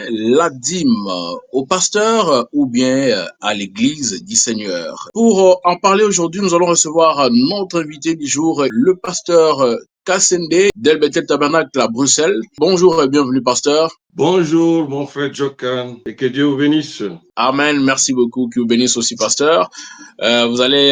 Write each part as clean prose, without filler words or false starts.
la dîme au pasteur ou bien à l'église du Seigneur. Pour en parler aujourd'hui, nous allons recevoir notre invité du jour, le pasteur Kassende d'El Bethel Tabernacle à Bruxelles. Bonjour et bienvenue, pasteur. Bonjour, mon frère Jokan, et que Dieu vous bénisse. Amen, merci beaucoup, que vous bénisse aussi, pasteur. Vous allez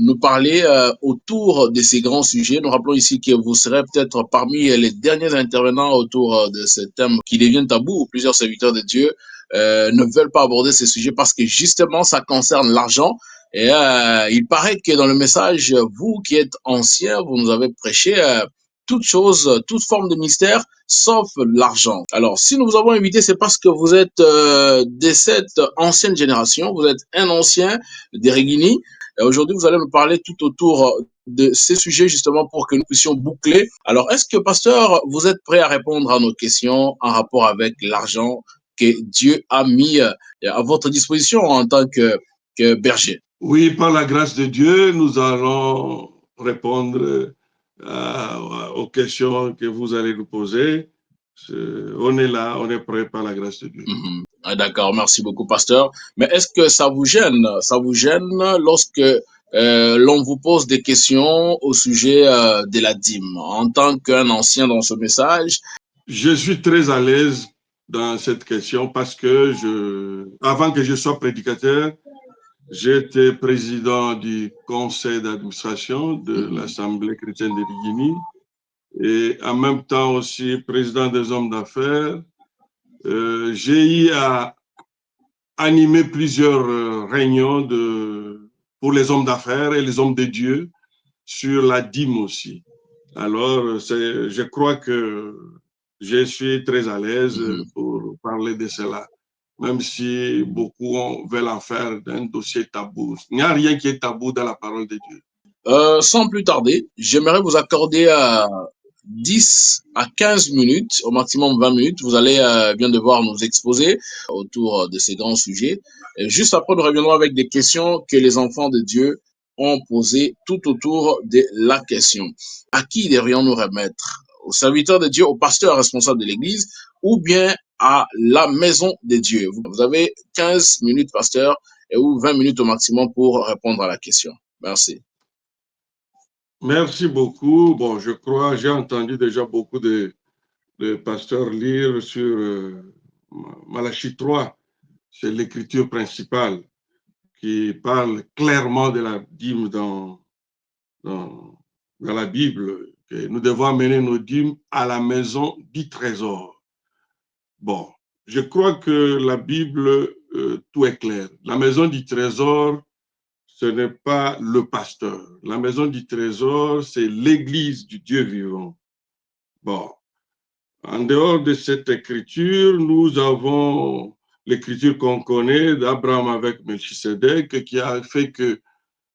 nous parler autour de ces grands sujets. Nous rappelons ici que vous serez peut-être parmi les derniers intervenants autour de ce thème qui devient tabou. Plusieurs serviteurs de Dieu ne veulent pas aborder ces sujets parce que justement, ça concerne l'argent. Et il paraît que dans le message, vous qui êtes ancien, vous nous avez prêché toute chose, toute forme de mystère, sauf l'argent. Alors, si nous vous avons invité, c'est parce que vous êtes de cette ancienne génération, vous êtes un ancien des Regini. Et aujourd'hui, vous allez nous parler tout autour de ces sujets justement pour que nous puissions boucler. Alors, est-ce que, pasteur, vous êtes prêt à répondre à nos questions en rapport avec l'argent que Dieu a mis à votre disposition en tant que berger? Oui, par la grâce de Dieu, nous allons répondre aux questions que vous allez nous poser. On est là, on est prêt par la grâce de Dieu. Ah, d'accord, merci beaucoup, pasteur. Mais est-ce que ça vous gêne? Ça vous gêne lorsque l'on vous pose des questions au sujet de la dîme? En tant qu'un ancien dans ce message, Je suis très à l'aise dans cette question parce que avant que je sois prédicateur, j'étais président du conseil d'administration de l'Assemblée chrétienne de Guinée et en même temps aussi président des hommes d'affaires. J'ai eu à animer plusieurs réunions pour les hommes d'affaires et les hommes de Dieu sur la dîme aussi. Alors, je crois que je suis très à l'aise pour parler de cela, même si beaucoup veulent en faire d'un dossier tabou. Il n'y a rien qui est tabou dans la parole de Dieu. sans plus tarder, j'aimerais vous accorder 10 à 15 minutes, au maximum 20 minutes. Vous allez bien devoir nous exposer autour de ces grands sujets. Et juste après, nous reviendrons avec des questions que les enfants de Dieu ont posées tout autour de la question. À qui devrions-nous remettre? Au serviteur de Dieu, au pasteur responsable de l'Église ou bien à la maison de Dieu? Vous avez 15 minutes, pasteur, et ou 20 minutes au maximum pour répondre à la question. Merci. Merci beaucoup. Bon, je crois, j'ai entendu déjà beaucoup de pasteurs lire sur Malachie 3, c'est l'écriture principale qui parle clairement de la dîme dans la Bible, que nous devons amener nos dîmes à la maison du trésor. Bon, je crois que la Bible, tout est clair. La maison du trésor, ce n'est pas le pasteur. La maison du trésor, c'est l'église du Dieu vivant. Bon, en dehors de cette écriture, nous avons l'écriture qu'on connaît d'Abraham avec Melchisedec qui a fait que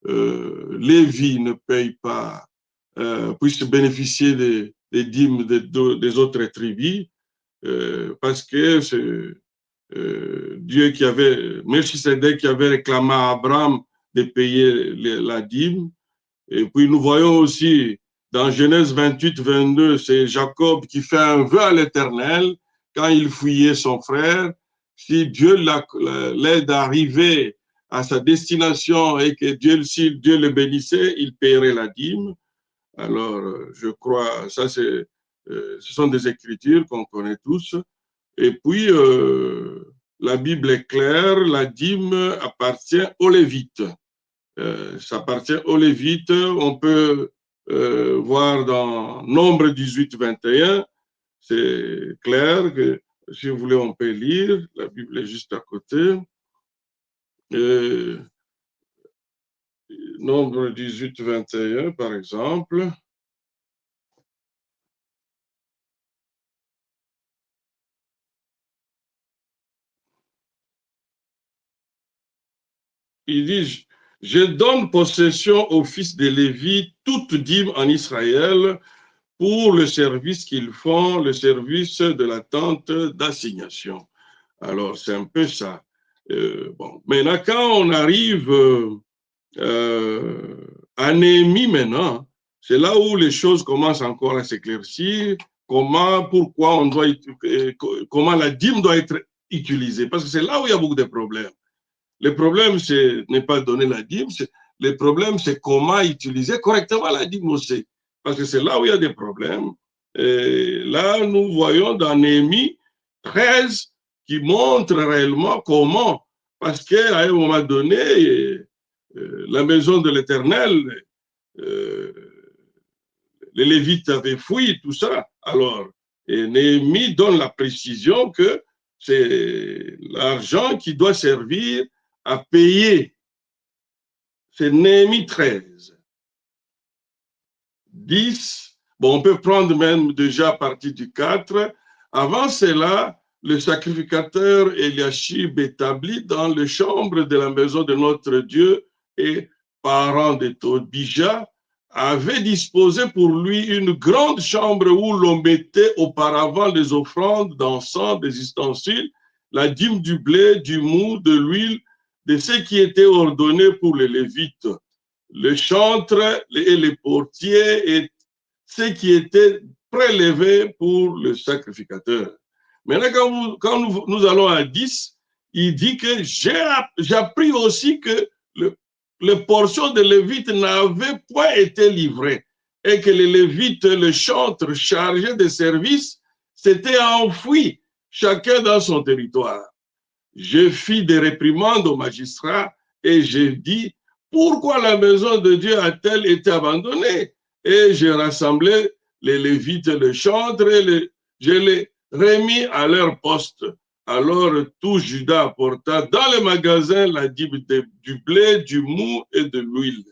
Lévi ne paye pas, puisse bénéficier des dîmes des autres tribus, parce que c'est Dieu qui avait, Melchisedec qui avait réclamé à Abraham de payer la dîme. Et puis nous voyons aussi dans Genèse 28, 22, c'est Jacob qui fait un vœu à l'Éternel quand il fuyait son frère. Si Dieu l'aide à arriver à sa destination et que si Dieu le bénissait, il paierait la dîme. Alors, je crois, ça ce sont des écritures qu'on connaît tous. Et puis, la Bible est claire, la dîme appartient aux Lévites. Ça appartient aux Lévites. On peut voir dans Nombre 18, 21, c'est clair que si vous voulez, on peut lire. La Bible est juste à côté. Nombre 18, 21, par exemple. Il dit, je donne possession aux fils de Lévi toute dîme en Israël pour le service qu'ils font, le service de la tente d'assignation. Alors, c'est un peu ça. Bon. Maintenant, quand on arrive à Néhémie maintenant, c'est là où les choses commencent encore à s'éclaircir. pourquoi comment la dîme doit être utilisée. Parce que c'est là où il y a beaucoup de problèmes. Le problème, ce n'est pas donner la dîme, le problème, c'est comment utiliser correctement la dîme aussi. Parce que c'est là où il y a des problèmes. Et là, nous voyons dans Néhémie 13 qui montre réellement comment. Parce qu'à un moment donné, la maison de l'Éternel, les Lévites avaient fui, tout ça. Alors, Néhémie donne la précision que c'est l'argent qui doit servir à payer. C'est Néhémie 13. 10, bon, on peut prendre même déjà à partir du 4. Avant cela, le sacrificateur Eliashib établi dans les chambres de la maison de notre Dieu et parent de Tobija avait disposé pour lui une grande chambre où l'on mettait auparavant les offrandes d'encens, des ustensiles, la dîme du blé, du mou, de l'huile, de ce qui était ordonné pour les Lévites, le chantre et les portiers et ce qui était prélevé pour le sacrificateur. Maintenant, quand nous allons à 10, il dit que j'ai appris aussi que les portions de Lévites n'avaient point été livrées et que les Lévites, le chantre chargé de service, s'étaient enfouis, chacun dans son territoire. Je fis des réprimandes aux magistrats et j'ai dit, pourquoi la maison de Dieu a-t-elle été abandonnée? Et j'ai rassemblé les Lévites et les chantres et je les remis à leur poste. Alors tout Juda apporta dans les magasins la dîme du blé, du mou et de l'huile.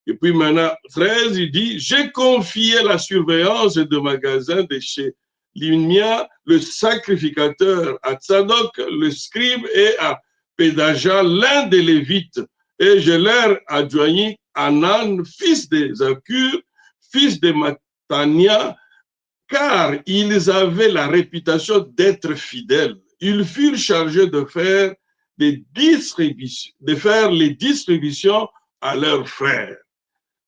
Et puis maintenant, 13, il dit, j'ai confié la surveillance de magasins de chez Limnia, le sacrificateur, à Tzadok, le scribe, et à Pédaja, l'un des Lévites. Et je leur adjoignis Anan, fils de Zakur, fils de Matania, car ils avaient la réputation d'être fidèles. Ils furent chargés de faire les distributions à leurs frères.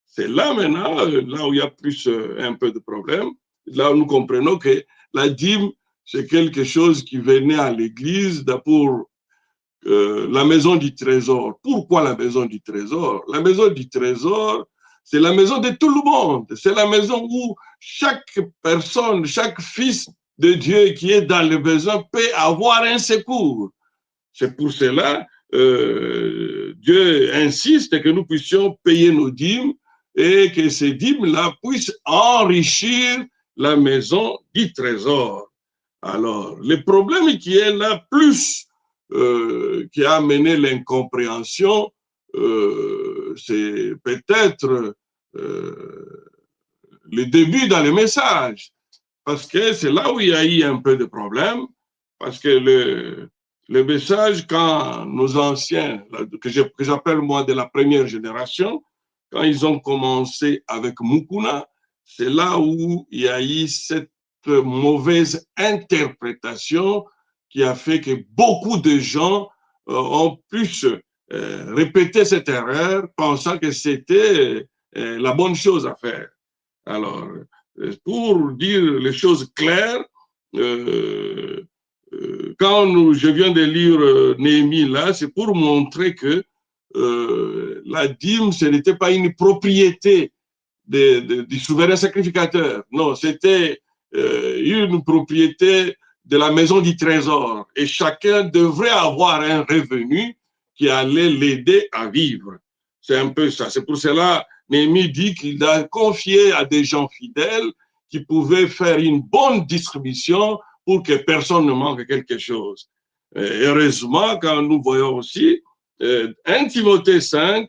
C'est là maintenant, là où il y a plus un peu de problème, là où nous comprenons que la dîme, c'est quelque chose qui venait à l'église pour la maison du trésor. Pourquoi la maison du trésor? La maison du trésor, c'est la maison de tout le monde. C'est la maison où chaque personne, chaque fils de Dieu qui est dans le besoin peut avoir un secours. C'est pour cela Dieu insiste que nous puissions payer nos dîmes et que ces dîmes-là puissent enrichir la maison du trésor. Alors, le problème qui est là, plus qui a amené l'incompréhension, c'est peut-être le début dans le message, parce que c'est là où il y a eu un peu de problème, parce que le message, quand nos anciens, que j'appelle moi de la première génération, quand ils ont commencé avec Mukuna, c'est là où il y a eu cette mauvaise interprétation qui a fait que beaucoup de gens ont pu répéter cette erreur pensant que c'était la bonne chose à faire. Alors, pour dire les choses claires, quand je viens de lire Néhémie là, c'est pour montrer que la dîme, ce n'était pas une propriété du souverain sacrificateur. Non, c'était une propriété de la maison du trésor. Et chacun devrait avoir un revenu qui allait l'aider à vivre. C'est un peu ça. C'est pour cela, Néhémie dit qu'il a confié à des gens fidèles qui pouvaient faire une bonne distribution pour que personne ne manque quelque chose. Et heureusement, quand nous voyons aussi 1 Timothée 5,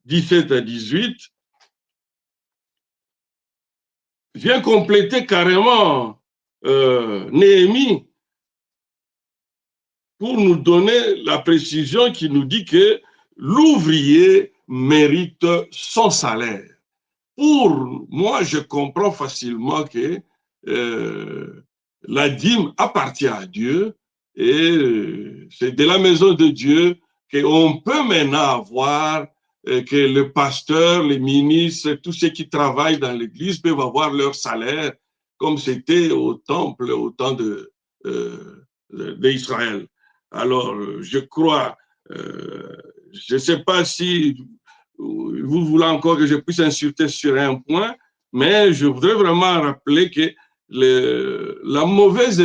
17 à 18, vient compléter carrément Néhémie pour nous donner la précision qui nous dit que l'ouvrier mérite son salaire. Pour moi, je comprends facilement que la dîme appartient à Dieu et c'est de la maison de Dieu qu'on peut maintenant avoir que le pasteur, les ministres, tous ceux qui travaillent dans l'église peuvent avoir leur salaire comme c'était au temple au temps d'Israël. Alors, je crois, je ne sais pas si vous voulez encore que je puisse insister sur un point, mais je voudrais vraiment rappeler que la mauvaise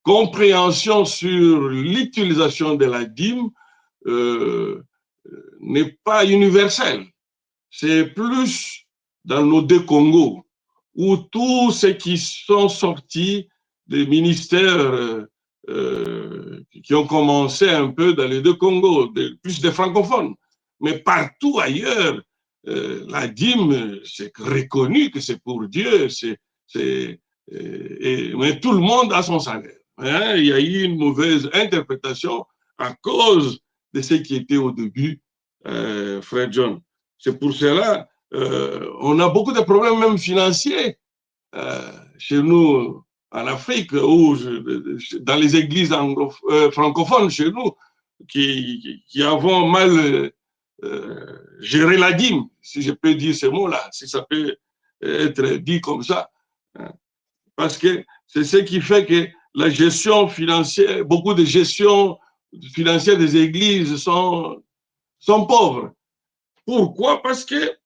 compréhension sur l'utilisation de la dîme n'est pas universelle. C'est plus dans nos deux Congos, où tous ceux qui sont sortis des ministères qui ont commencé un peu dans les deux Congos, plus des francophones. Mais partout ailleurs, la dîme, c'est reconnu que c'est pour Dieu, mais tout le monde a son salaire. Hein? Il y a eu une mauvaise interprétation à cause de ce qui était au début, Frère John. C'est pour cela on a beaucoup de problèmes même financiers chez nous en Afrique ou dans les églises francophones chez nous qui avons mal géré la dîme, si je peux dire ce mot-là, si ça peut être dit comme ça. Parce que c'est ce qui fait que la gestion financière, beaucoup de gestion financière des églises sont pauvres. Pourquoi? Parce que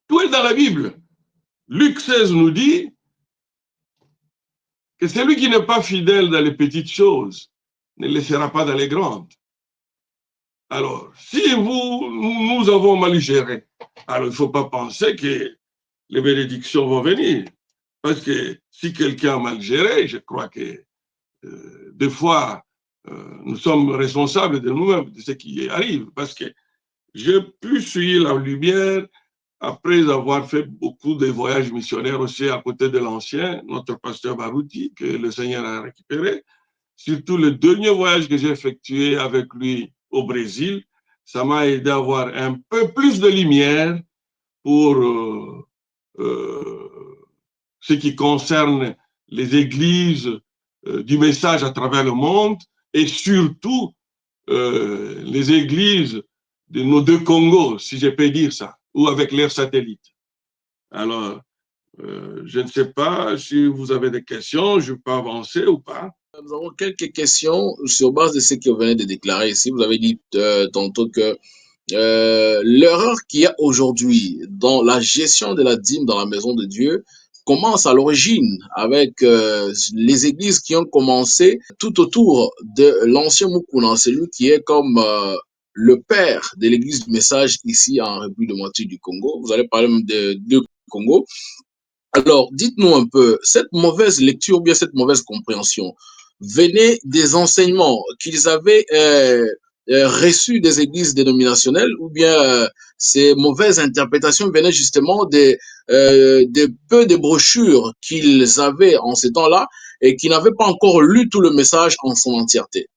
tout est dans la Bible. Luc 16 nous dit que celui qui n'est pas fidèle dans les petites choses ne le sera pas dans les grandes. Alors, si nous avons mal géré, alors il ne faut pas penser que les bénédictions vont venir. Parce que si quelqu'un a mal géré, je crois que des fois, nous sommes responsables de nous-mêmes, de ce qui arrive. Parce que j'ai pu suivre la lumière après avoir fait beaucoup de voyages missionnaires aussi à côté de l'ancien, notre pasteur Barouti, que le Seigneur a récupéré. Surtout le dernier voyage que j'ai effectué avec lui au Brésil, ça m'a aidé à avoir un peu plus de lumière pour ce qui concerne les églises du message à travers le monde et surtout les églises de nos deux Congos, si je peux dire ça, ou avec leurs satellites. Alors, je ne sais pas si vous avez des questions, je peux avancer ou pas. Nous avons quelques questions sur base de ce que vous venez de déclarer ici. Vous avez dit tantôt que l'erreur qu'il y a aujourd'hui dans la gestion de la dîme dans la maison de Dieu commence à l'origine avec les églises qui ont commencé tout autour de l'ancien Mukuna, celui qui est comme le père de l'église du message ici en République démocratique du Congo. Vous allez parler même de deux Congo. Alors, dites-nous un peu, cette mauvaise lecture ou bien cette mauvaise compréhension venait des enseignements qu'ils avaient reçus des églises dénominationnelles ou bien ces mauvaises interprétations venaient justement des peu de brochures qu'ils avaient en ces temps-là et qui n'avaient pas encore lu tout le message en son entièreté.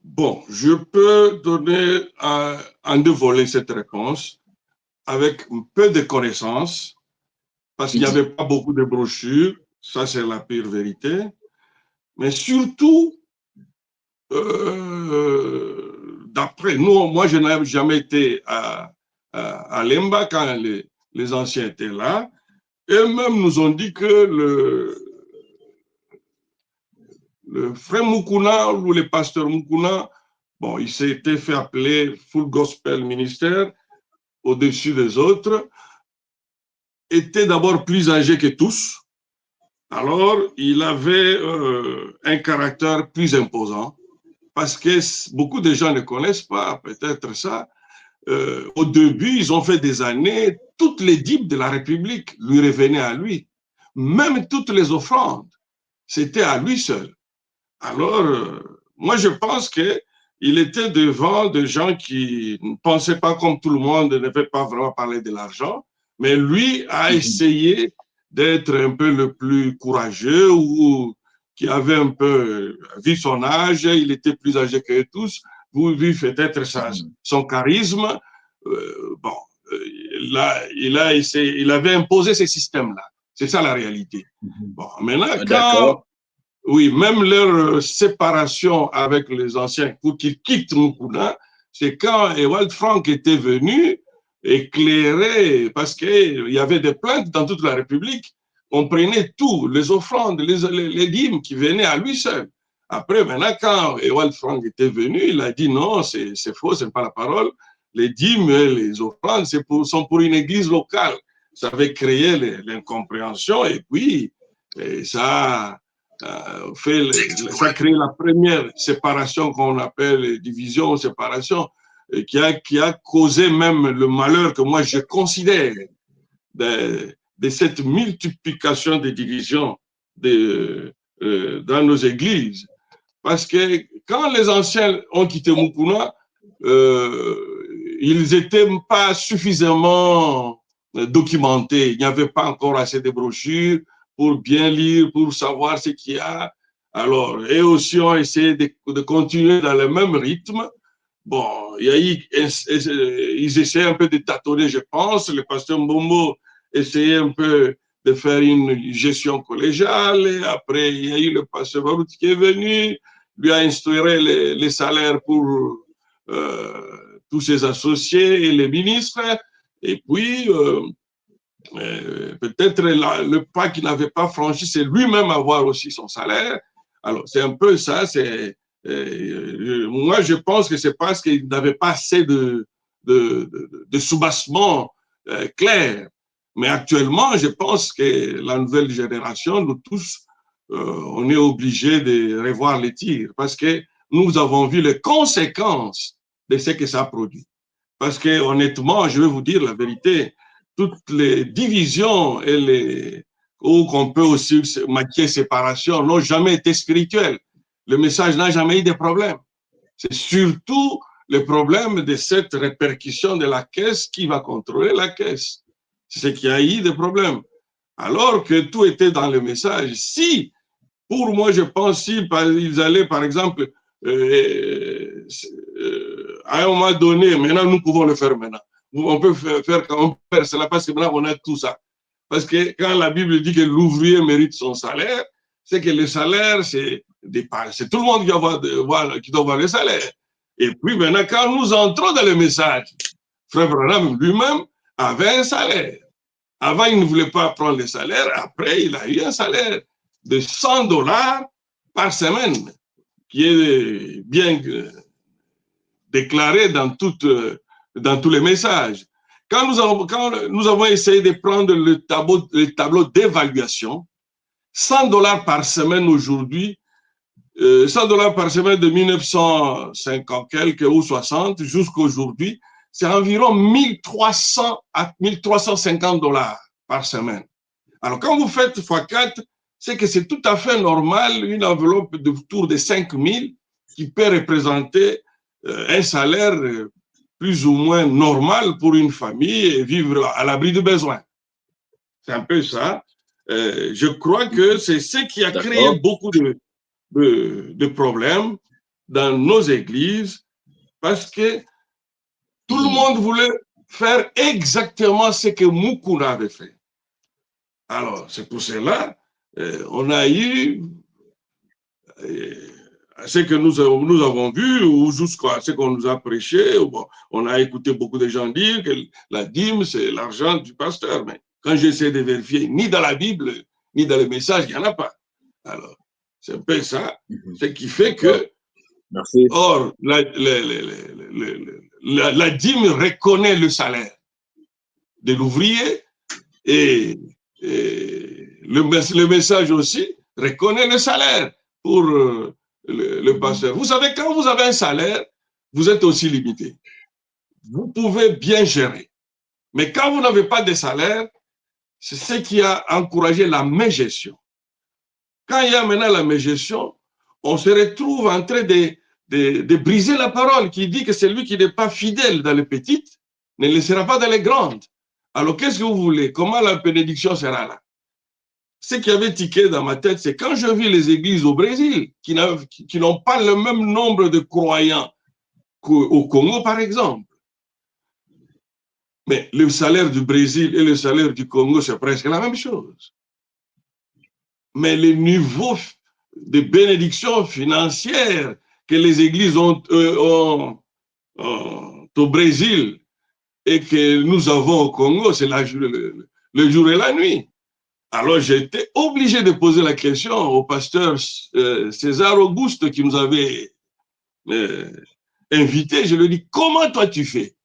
Bon, je peux donner en deux volets cette réponse avec un peu de connaissances parce qu'il n'y avait pas beaucoup de brochures, ça c'est la pure vérité, mais surtout, d'après nous, moi je n'avais jamais été à Lemba quand les anciens étaient là, et eux-mêmes nous ont dit que le frère Mukuna ou le pasteur Mukuna, bon, il s'était fait appeler Full Gospel Ministère au-dessus des autres, était d'abord plus âgé que tous. Alors, il avait un caractère plus imposant parce que beaucoup de gens ne connaissent pas peut-être ça. Au début, ils ont fait des années, toutes les dîmes de la République lui revenaient à lui. Même toutes les offrandes, c'était à lui seul. Alors, moi, je pense qu'il était devant des gens qui ne pensaient pas comme tout le monde, ne veulent pas vraiment parler de l'argent, mais lui a essayé d'être un peu le plus courageux ou qui avait un peu vu son âge, il était plus âgé que tous, vous vu peut-être son charisme. Bon, il avait imposé ce système-là. C'est ça la réalité. Bon, maintenant, quand oui, même leur séparation avec les anciens pour qu'ils quittent Mukuna, c'est quand Ewald Frank était venu éclairé, parce qu'il y avait des plaintes dans toute la République. On prenait tout, les offrandes, les dîmes qui venaient à lui seul. Après, maintenant, quand Ewald Frank était venu, il a dit non, c'est faux, ce n'est pas la parole. Les dîmes et les offrandes sont pour une église locale. Ça avait créé l'incompréhension et puis ça a créé la première séparation qu'on appelle division ou séparation, qui a causé même le malheur que moi je considère de cette multiplication des divisions dans nos églises. Parce que quand les anciens ont quitté Mukuna, ils n'étaient pas suffisamment documentés. Il n'y avait pas encore assez de brochures pour bien lire, pour savoir ce qu'il y a. Alors, eux aussi ont essayé de continuer dans le même rythme. Bon, ils essaient un peu de tâtonner, je pense. Le pasteur Mbombo essayait un peu de faire une gestion collégiale. Et après, il y a eu le pasteur Barout qui est venu, lui a instauré les salaires pour tous ses associés et les ministres. Et puis, peut-être le pas qu'il n'avait pas franchi, c'est lui-même avoir aussi son salaire. Alors, c'est un peu ça. Moi, je pense que c'est parce qu'il n'avait pas assez de soubassement clair. Mais actuellement, je pense que la nouvelle génération, nous tous, on est obligés de revoir les tirs parce que nous avons vu les conséquences de ce que ça produit. Parce que honnêtement, je vais vous dire la vérité, toutes les divisions ou qu'on peut aussi maquiller séparation n'ont jamais été spirituelles. Le message n'a jamais eu de problème. C'est surtout le problème de cette répercussion de la caisse qui va contrôler la caisse. C'est ce qui a eu des problèmes. Alors que tout était dans le message. Si, pour moi, je pense, si ils allaient, par exemple, à un moment donné, maintenant, nous pouvons le faire maintenant. On peut faire cela parce que maintenant, on a tout ça. Parce que quand la Bible dit que l'ouvrier mérite son salaire, c'est que le salaire, c'est tout le monde qui doit avoir le salaire. Et puis maintenant, quand nous entrons dans le message, Frère Branham lui-même avait un salaire. Avant, il ne voulait pas prendre le salaire. Après, il a eu un salaire de $100 par semaine, qui est bien déclaré dans tous les messages. Quand nous avons essayé de prendre le tableau d'évaluation, $100 par semaine aujourd'hui, $100 par semaine de 1950 quelques ou 60 jusqu'à aujourd'hui, c'est environ 1300 à $1,350 par semaine. Alors, quand vous faites x4, c'est que c'est tout à fait normal, une enveloppe de autour de 5 000 qui peut représenter un salaire plus ou moins normal pour une famille et vivre à l'abri de besoins. C'est un peu ça. Je crois que c'est ce qui a créé beaucoup de problèmes dans nos églises parce que tout le monde voulait faire exactement ce que Mukuna avait fait. Alors, c'est pour cela on a eu ce que nous avons vu ou jusqu'à ce qu'on nous a prêché. Bon, on a écouté beaucoup de gens dire que la dîme, c'est l'argent du pasteur. Mais quand j'essaie de vérifier, ni dans la Bible, ni dans le message, il n'y en a pas. Alors, c'est un peu ça, ce qui fait que, or, la dîme reconnaît le salaire de l'ouvrier et le message aussi reconnaît le salaire pour le pasteur. Vous savez, quand vous avez un salaire, vous êtes aussi limité. Vous pouvez bien gérer. Mais quand vous n'avez pas de salaire, c'est ce qui a encouragé la mégestion. Quand il y a maintenant la mégestion, on se retrouve en train de briser la parole qui dit que celui qui n'est pas fidèle dans les petites ne le sera pas dans les grandes. Alors, qu'est-ce que vous voulez? Comment la bénédiction sera là? Ce qui avait tiqué dans ma tête, c'est quand je vis les églises au Brésil qui n'ont pas le même nombre de croyants qu'au Congo, par exemple. Mais le salaire du Brésil et le salaire du Congo, c'est presque la même chose. Mais le niveau de bénédiction financière que les églises ont au Brésil et que nous avons au Congo, c'est le jour et la nuit. Alors j'étais obligé de poser la question au pasteur César Auguste qui nous avait invité. Je lui ai dit, comment toi tu fais?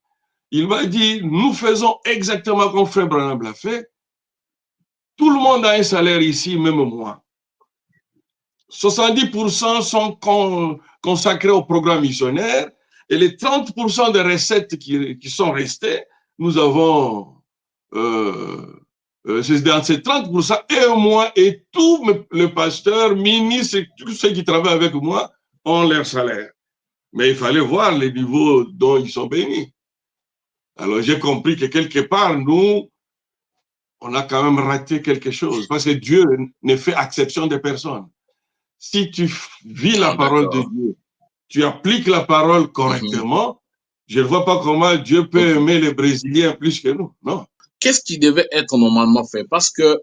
Il m'a dit, nous faisons exactement comme Frère Branham l'a fait. Tout le monde a un salaire ici, même moi. 70% sont consacrés au programme missionnaire et les 30% des recettes qui sont restées, nous avons, c'est dans ces 30%, et moi et tous les pasteurs, ministres, et tous ceux qui travaillent avec moi ont leur salaire. Mais il fallait voir les niveaux dont ils sont bénis. Alors j'ai compris que quelque part, nous, on a quand même raté quelque chose parce que Dieu ne fait exception de personne. Si tu vis la parole de Dieu, tu appliques la parole correctement, je ne vois pas comment Dieu peut aimer les Brésiliens plus que nous. Non. Qu'est-ce qui devait être normalement fait? Parce que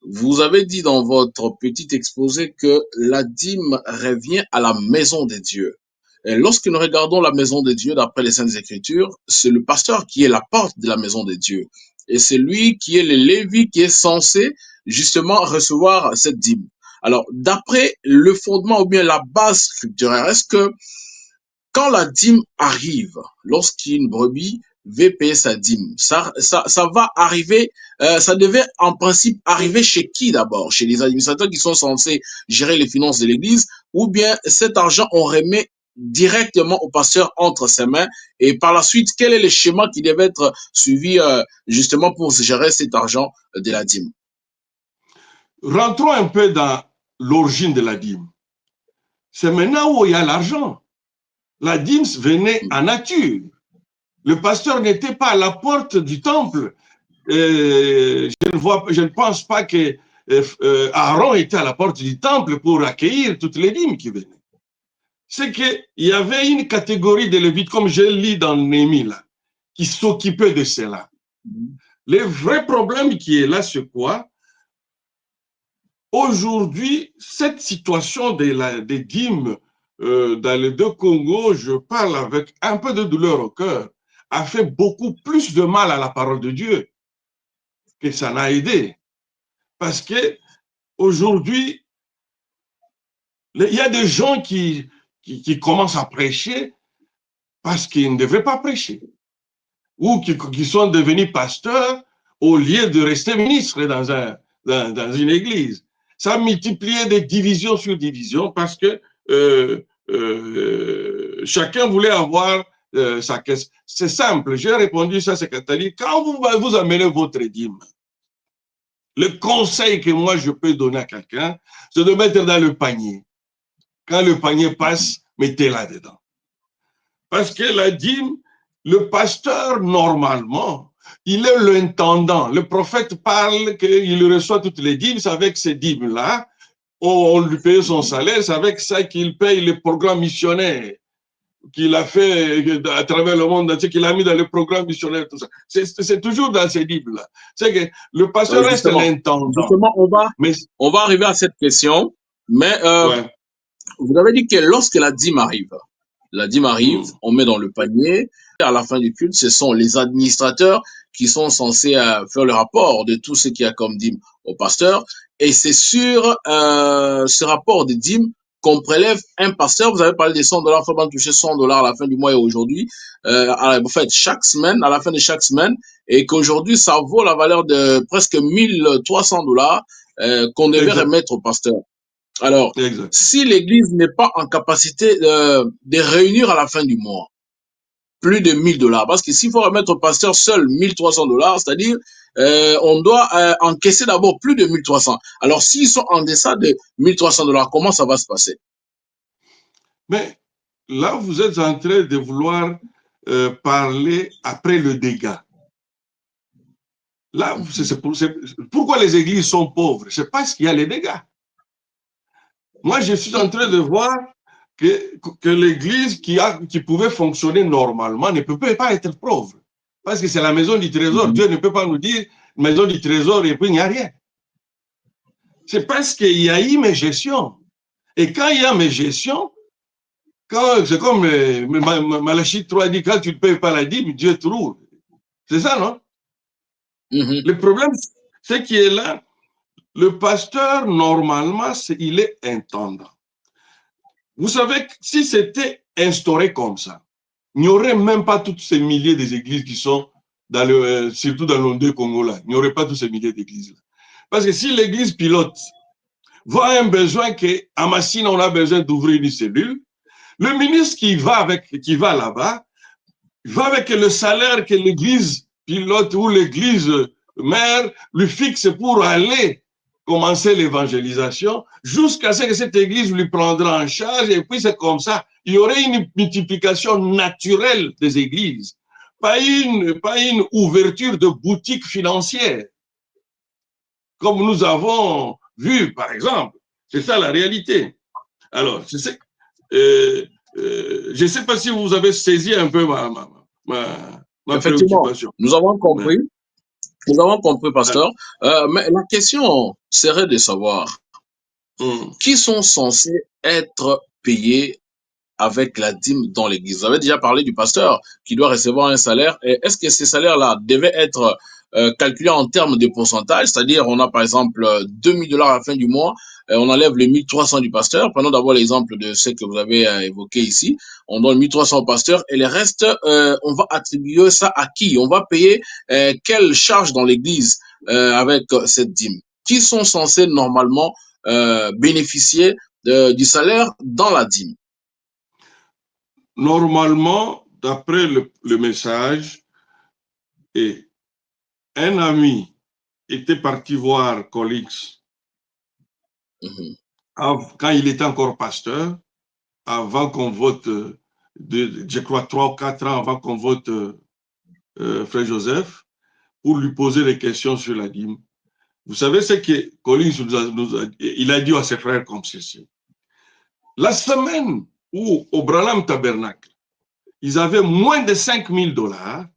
vous avez dit dans votre petit exposé que la dîme revient à la maison de Dieu. Et lorsque nous regardons la maison de Dieu, d'après les Saintes Écritures, c'est le pasteur qui est la porte de la maison de Dieu. Et c'est lui qui est le Lévi qui est censé justement recevoir cette dîme. Alors, d'après le fondement ou bien la base scripturaire, est-ce que quand la dîme arrive, lorsqu'une brebis veut payer sa dîme, ça va arriver, ça devait en principe arriver chez qui d'abord? Chez les administrateurs qui sont censés gérer les finances de l'Église, ou bien cet argent on remet directement au pasteur entre ses mains, et par la suite, quel est le schéma qui devait être suivi justement pour gérer cet argent de la dîme? Rentrons un peu dans l'origine de la dîme. C'est maintenant où il y a l'argent. La dîme venait en nature. Le pasteur n'était pas à la porte du temple. Je ne pense pas que Aaron était à la porte du temple pour accueillir toutes les dîmes qui venaient. C'est qu'il y avait une catégorie de Lévites, comme je lis dans Néhémie, là, qui s'occupait de cela. Le vrai problème qui est là, c'est quoi? Aujourd'hui, cette situation des dîmes dans les deux Congos, je parle avec un peu de douleur au cœur, a fait beaucoup plus de mal à la parole de Dieu que ça n'a aidé. Parce que aujourd'hui, il y a des gens qui commencent à prêcher parce qu'ils ne devraient pas prêcher, ou qui sont devenus pasteurs au lieu de rester ministres dans une église. Ça a multiplié des divisions sur divisions parce que chacun voulait avoir sa caisse. C'est simple, j'ai répondu ça, c'est Catherine. Quand vous amenez votre dîme, le conseil que moi je peux donner à quelqu'un, c'est de mettre dans le panier. Quand le panier passe, mettez-la dedans. Parce que la dîme, le pasteur, normalement, il est l'intendant. Le prophète parle qu'il reçoit toutes les dîmes, c'est avec ces dîmes-là, on lui paye son salaire, c'est avec ça qu'il paye les programmes missionnaires qu'il a fait à travers le monde, qu'il a mis dans les programmes missionnaires, tout ça. C'est toujours dans ces dîmes-là. C'est que le pasteur reste l'intendant. Justement, on va arriver à cette question, mais ouais. vous avez dit que lorsque la dîme arrive, on met dans le panier. À la fin du culte, ce sont les administrateurs qui sont censés faire le rapport de tout ce qu'il y a comme dîme au pasteur. Et c'est sur ce rapport de dîme qu'on prélève un pasteur. Vous avez parlé des $100, il faut pas toucher $100 à la fin du mois et aujourd'hui. En fait, chaque semaine, à la fin de chaque semaine, et qu'aujourd'hui, ça vaut la valeur de presque $1,300 qu'on devait remettre au pasteur. Alors, si l'Église n'est pas en capacité de réunir à la fin du mois plus de $1,000, parce que s'il faut remettre au pasteur seul $1,300, c'est-à-dire on doit encaisser d'abord plus de 1,300. Alors, s'ils sont en deçà de $1,300, comment ça va se passer? Mais là, vous êtes en train de vouloir parler après le dégât. Là, pourquoi les églises sont pauvres? C'est parce qu'il y a les dégâts. Moi, je suis en train de voir que l'église qui pouvait fonctionner normalement ne peut pas être pauvre. Parce que c'est la maison du trésor. Dieu ne peut pas nous dire maison du trésor et puis il n'y a rien. C'est parce qu'il y a eu mes gestions. Et quand il y a mes gestions, c'est comme Malachie 3 dit, quand tu ne payes pas la dîme, Dieu trouve. C'est ça, non? Mhm. Le problème, c'est qu'il est là. Le pasteur, normalement, il est intendant. Vous savez, si c'était instauré comme ça, il n'y aurait même pas tous ces milliers d'églises qui sont, surtout dans le deux Congo, là. Il n'y aurait pas tous ces milliers d'églises. Parce que si l'église pilote voit un besoin qu'à Massine, on a besoin d'ouvrir une cellule, le ministre qui va là-bas, va avec le salaire que l'église pilote ou l'église mère lui fixe pour aller commencer l'évangélisation jusqu'à ce que cette église lui prendra en charge et puis c'est comme ça. Il y aurait une multiplication naturelle des églises, pas une ouverture de boutiques financières comme nous avons vu par exemple. C'est ça la réalité. Alors, je ne sais pas si vous avez saisi un peu ma Effectivement, préoccupation. nous avons Mais, compris. Nous avons compris, alors, pasteur. Mais la question serait de savoir qui sont censés être payés avec la dîme dans l'église. Vous avez déjà parlé du pasteur qui doit recevoir un salaire. Est-ce que ces salaires-là devaient être calculés en termes de pourcentage? C'est-à-dire, on a par exemple 2000 $ à la fin du mois, on enlève les 1300 du pasteur. Prenons d'abord l'exemple de ce que vous avez évoqué ici. On donne 1300 au pasteur et le reste, on va attribuer ça à qui? On va payer quelle charge dans l'église avec cette dîme? Qui sont censés normalement bénéficier du salaire dans la dîme? normalement, d'après le message, et un ami était parti voir Colix quand il était encore pasteur, avant qu'on vote, je crois 3 ou 4 ans avant qu'on vote Frère Joseph, pour lui poser des questions sur la dîme. Vous savez ce que Collins il a dit à ses frères comme ceci. La semaine où au Branham Tabernacle, ils avaient moins de 5000 $,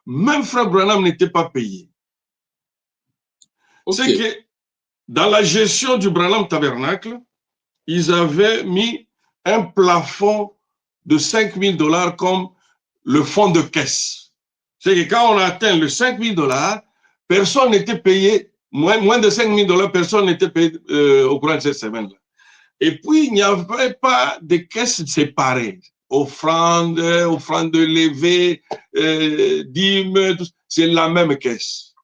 même Frère Branham n'était pas payé. Ok. C'est que dans la gestion du Branham Tabernacle, ils avaient mis un plafond de 5000 $ comme le fonds de caisse. C'est que quand on a atteint le 5000 $, personne n'était payé, moins de 5000 $, personne n'était payé au courant de cette semaine-là. Et puis, il n'y avait pas de caisses séparées. Offrande levée, dîmes, c'est la même caisse.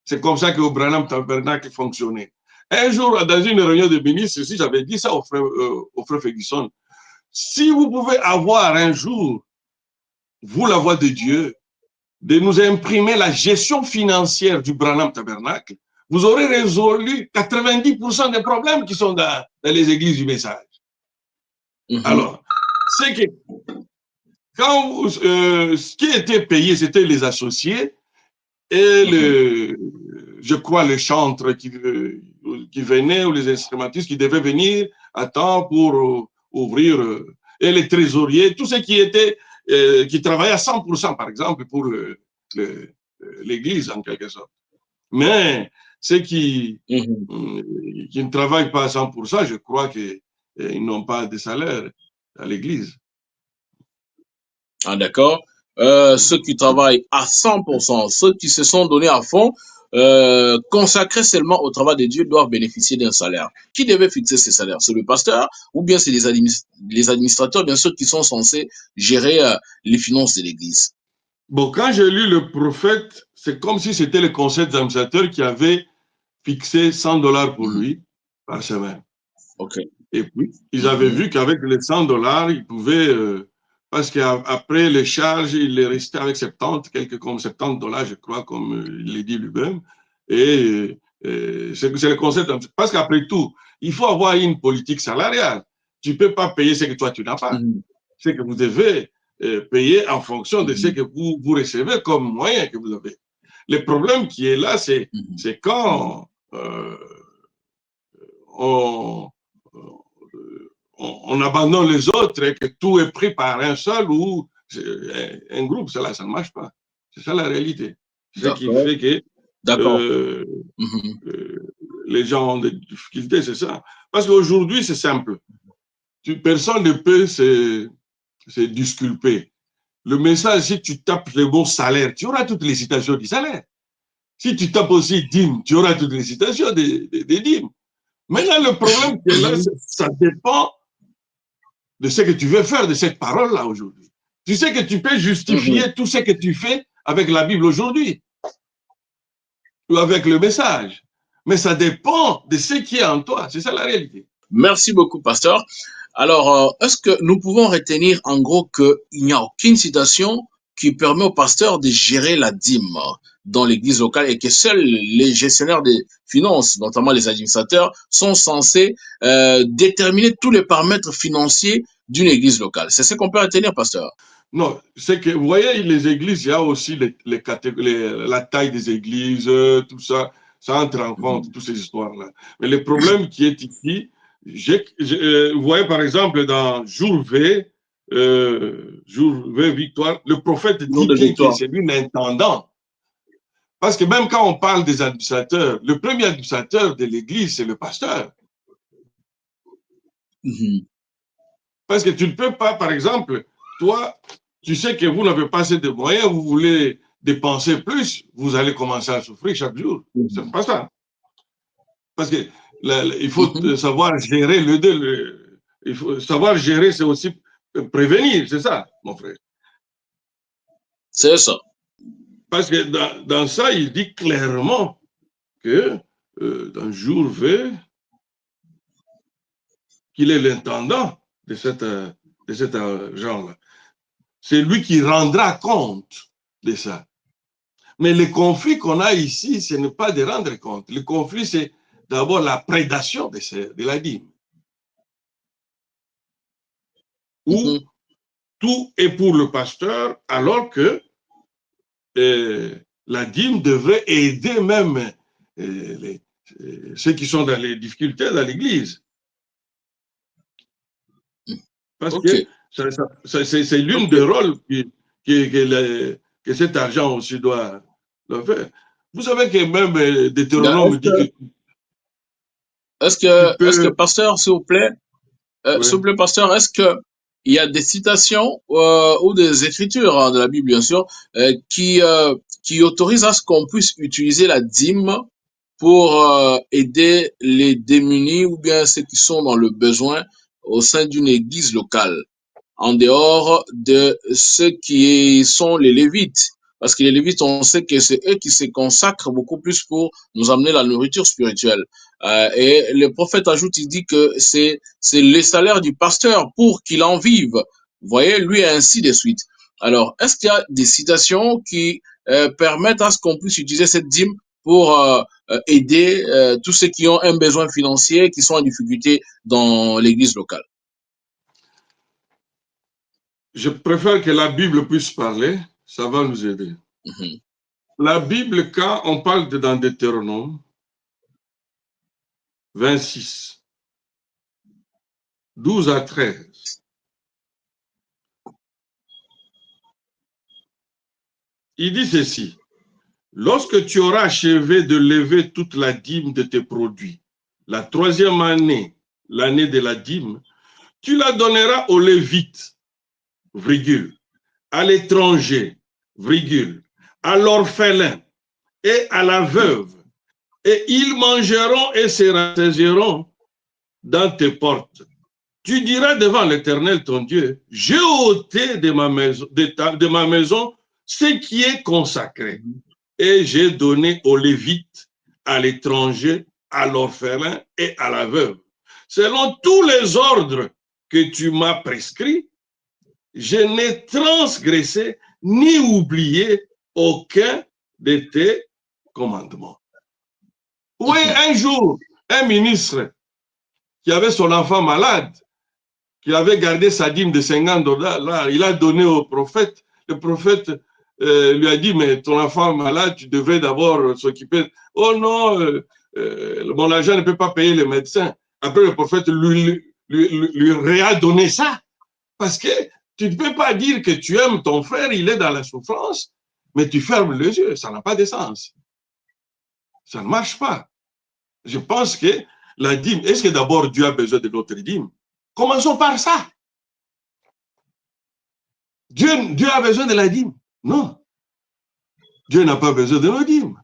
C'est comme ça que au Branham Tabernacle fonctionnait. Un jour, dans une réunion de ministres, si j'avais dit ça au frère Ferguson, si vous pouvez avoir un jour, vous, la voix de Dieu, de nous imprimer la gestion financière du Branham Tabernacle, vous aurez résolu 90% des problèmes qui sont dans les églises du message. Alors, c'est que quand ce qui était payé, c'était les associés et je crois les chantres qui venaient ou les instrumentistes qui devaient venir à temps pour ouvrir et les trésoriers, tous ceux qui travaillaient à 100% par exemple pour l'église en quelque sorte. Mais ceux qui ne travaillent pas à 100%, je crois qu'ils n'ont pas de salaire à l'église. Ah, d'accord. Ceux qui travaillent à 100%, ceux qui se sont donnés à fond, consacrés seulement au travail de Dieu, doivent bénéficier d'un salaire. Qui devait fixer ces salaires? C'est le pasteur ou bien c'est les administrateurs, bien sûr, qui sont censés gérer les finances de l'Église? Bon, quand j'ai lu le prophète, c'est comme si c'était le conseil des administrateurs qui avait fixé 100 $ pour lui par semaine. Ok. Et puis, ils avaient vu qu'avec les 100 $, ils pouvaient, parce qu'après les charges, il est resté avec 70, quelque comme 70 $, je crois, comme il l'a dit lui-même. Et c'est le concept. Parce qu'après tout, il faut avoir une politique salariale. Tu ne peux pas payer ce que toi, tu n'as pas. C'est que vous devez payer en fonction de ce que vous recevez comme moyen que vous avez. Le problème qui est là, c'est quand on, on abandonne les autres et que tout est pris par un seul ou un groupe. Ça ne marche pas. C'est ça la réalité. C'est ce qui D'accord. fait que D'accord. euh, les gens ont des difficultés, c'est ça. Parce qu'aujourd'hui, c'est simple. Personne ne peut se disculper. Le message, si tu tapes le mot salaire, tu auras toutes les citations du salaire. Si tu tapes aussi dîme, tu auras toutes les citations des dîmes. Maintenant, le problème qui est là, ça dépend de ce que tu veux faire de cette parole-là aujourd'hui. Tu sais que tu peux justifier tout ce que tu fais avec la Bible aujourd'hui ou avec le message. Mais ça dépend de ce qui est en toi. C'est ça la réalité. Merci beaucoup, pasteur. Alors, est-ce que nous pouvons retenir en gros qu'il n'y a aucune citation qui permet au pasteur de gérer la dîme dans l'église locale et que seuls les gestionnaires des finances, notamment les administrateurs, sont censés déterminer tous les paramètres financiers d'une église locale? C'est ce qu'on peut retenir, pasteur? Non, c'est que, vous voyez, les églises, il y a aussi la taille des églises, tout ça, ça entre en compte, toutes ces histoires-là. Mais le problème qui est ici, vous voyez, par exemple, dans jour V, victoire, le prophète Jour dit de bien que victoire. c'est lui l'intendant. Parce que même quand on parle des administrateurs, le premier administrateur de l'église, c'est le pasteur. Parce que tu ne peux pas, par exemple, toi, tu sais que vous n'avez pas assez de moyens, vous voulez dépenser plus, vous allez commencer à souffrir chaque jour. Ce n'est pas ça. Parce que il faut savoir gérer le deux. Il faut savoir gérer, c'est aussi prévenir, c'est ça, mon frère. C'est ça. Parce que dans ça, il dit clairement que dans jour V, qu'il est l'intendant de cet genre-là. C'est lui qui rendra compte de ça. Mais le conflit qu'on a ici, ce n'est pas de rendre compte. Le conflit, c'est d'abord la prédation de la dîme. Où tout est pour le pasteur, alors que la dîme devrait aider même ceux qui sont dans les difficultés dans l'Église. Parce que c'est l'une des rôles que cet argent aussi doit faire. Vous savez que même Deutéronome dit que est-ce que, pasteur, s'il vous plaît, s'il vous plaît, pasteur, est-ce que il y a des citations ou des écritures de la Bible, bien sûr, qui autorisent à ce qu'on puisse utiliser la dîme pour aider les démunis ou bien ceux qui sont dans le besoin au sein d'une église locale, en dehors de ceux qui sont les Lévites? Parce que les Lévites, on sait que c'est eux qui se consacrent beaucoup plus pour nous amener la nourriture spirituelle. Et le prophète ajoute, il dit que c'est le salaire du pasteur pour qu'il en vive. Vous voyez, lui, ainsi de suite. Alors, est-ce qu'il y a des citations qui permettent à ce qu'on puisse utiliser cette dîme pour aider tous ceux qui ont un besoin financier, qui sont en difficulté dans l'église locale? Je préfère que la Bible puisse parler, ça va nous aider. La Bible, quand on parle dans Deutéronome 26, 12 à 13, il dit ceci: lorsque tu auras achevé de lever toute la dîme de tes produits, la troisième année, l'année de la dîme, tu la donneras aux Lévites, virgule, à l'étranger, virgule, à l'orphelin et à la veuve, et ils mangeront et se rassasieront dans tes portes. Tu diras devant l'Éternel ton Dieu: j'ai ôté de ma maison ce qui est consacré, et j'ai donné aux Lévites, à l'étranger, à l'orphelin et à la veuve. Selon tous les ordres que tu m'as prescrits, je n'ai transgressé ni oublié aucun de tes commandements. Oui, un jour, un ministre qui avait son enfant malade, qui avait gardé sa dîme de 50 $, il a donné au prophète. Le prophète lui a dit: mais ton enfant malade, tu devrais d'abord s'occuper. Oh non, mon argent ne peut pas payer les médecins. Après, le prophète lui réadonné ça. Parce que tu ne peux pas dire que tu aimes ton frère, il est dans la souffrance, mais tu fermes les yeux. Ça n'a pas de sens. Ça ne marche pas. Je pense que la dîme, est-ce que d'abord Dieu a besoin de notre dîme? Commençons par ça. Dieu a besoin de la dîme? Non. Dieu n'a pas besoin de nos dîmes.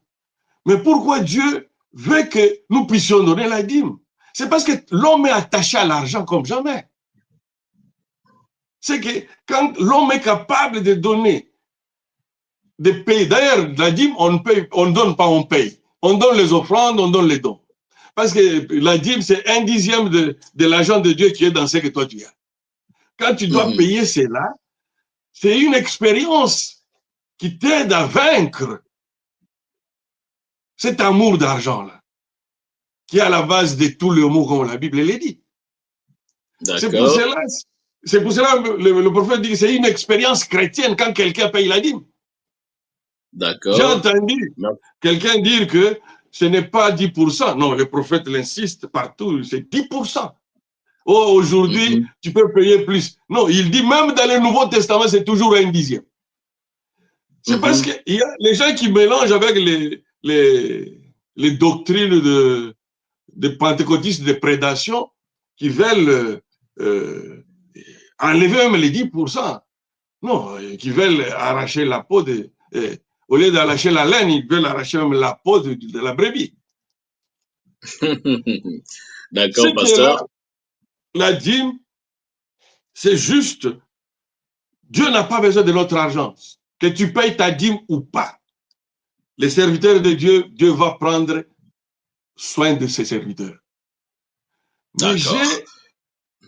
Mais pourquoi Dieu veut que nous puissions donner la dîme? C'est parce que l'homme est attaché à l'argent comme jamais. C'est que quand l'homme est capable de donner, de payer, d'ailleurs, la dîme, on ne donne pas, on paye. On donne les offrandes, on donne les dons. Parce que la dîme, c'est 1/10 de l'argent de Dieu qui est dans ce que toi tu as. Quand tu dois payer cela, c'est une expérience qui t'aide à vaincre cet amour d'argent-là, qui est à la base de tout le mot, comme la Bible le dit. C'est pour cela que le prophète dit que c'est une expérience chrétienne quand quelqu'un paye la dîme. J'ai entendu quelqu'un dire que ce n'est pas 10%. Non, le prophète l'insiste partout, c'est 10%. Oh, aujourd'hui, tu peux payer plus. Non, il dit même dans le Nouveau Testament, c'est toujours 1/10. C'est parce que y a les gens qui mélangent avec les doctrines de pentecôtistes de prédation qui veulent enlever même les 10%. Non, qui veulent arracher la peau de... au lieu d'arracher la laine, ils veulent arracher même la peau de la brebis. D'accord, pasteur. La dîme, c'est juste, Dieu n'a pas besoin de notre argent. Que tu payes ta dîme ou pas. Les serviteurs de Dieu, Dieu va prendre soin de ses serviteurs. Mais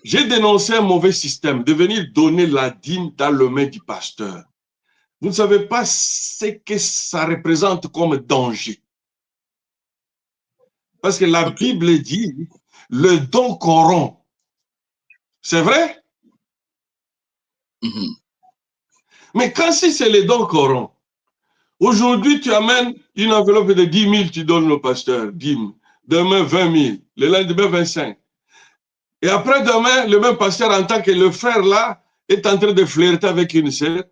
j'ai dénoncé un mauvais système de venir donner la dîme dans le main du pasteur. Vous ne savez pas ce que ça représente comme danger. Parce que la Bible dit, le don corrompt. C'est vrai? Mais quand si c'est le don corrompt, aujourd'hui tu amènes une enveloppe de 10 000, tu donnes au pasteur, dîme. Demain 20 000, le lendemain 25. Et après demain, le même pasteur entend que le frère là est en train de flirter avec une sœur.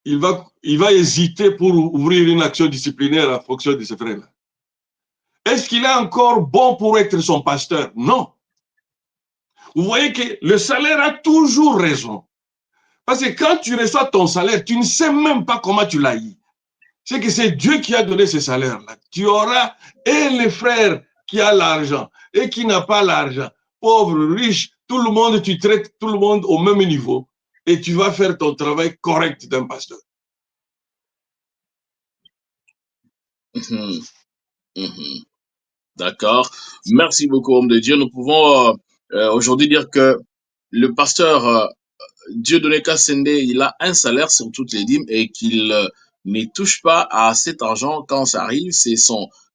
Il va hésiter pour ouvrir une action disciplinaire en fonction de ce frère-là. Est-ce qu'il est encore bon pour être son pasteur? Non. Vous voyez que le salaire a toujours raison. Parce que quand tu reçois ton salaire, tu ne sais même pas comment tu l'as eu. C'est que c'est Dieu qui a donné ce salaire-là. Tu auras et les frères qui a l'argent et qui n'a pas l'argent, pauvre, riche, tout le monde, tu traites tout le monde au même niveau et tu vas faire ton travail correct d'un pasteur. D'accord. Merci beaucoup, homme de Dieu. Nous pouvons aujourd'hui dire que le pasteur Dieudonné Kassende, il a un salaire sur toutes les dîmes et qu'il ne touche pas à cet argent quand ça arrive. C'est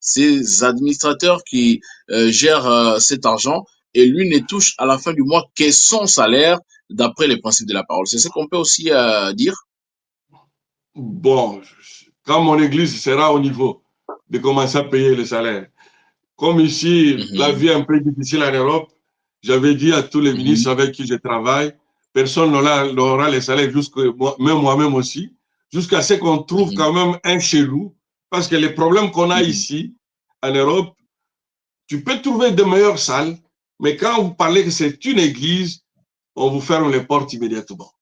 ses administrateurs qui gèrent cet argent et lui ne touche à la fin du mois que son salaire d'après les principes de la parole. C'est ce qu'on peut aussi dire. Bon, quand mon église sera au niveau de commencer à payer le salaire, comme ici, la vie est un peu difficile en Europe, j'avais dit à tous les ministres avec qui je travaille, personne n'aura les salaires, même moi-même aussi, jusqu'à ce qu'on trouve quand même un chez nous, parce que les problèmes qu'on a ici, en Europe, tu peux trouver de meilleures salles, mais quand vous parlez que c'est une église, on vous ferme les portes immédiatement.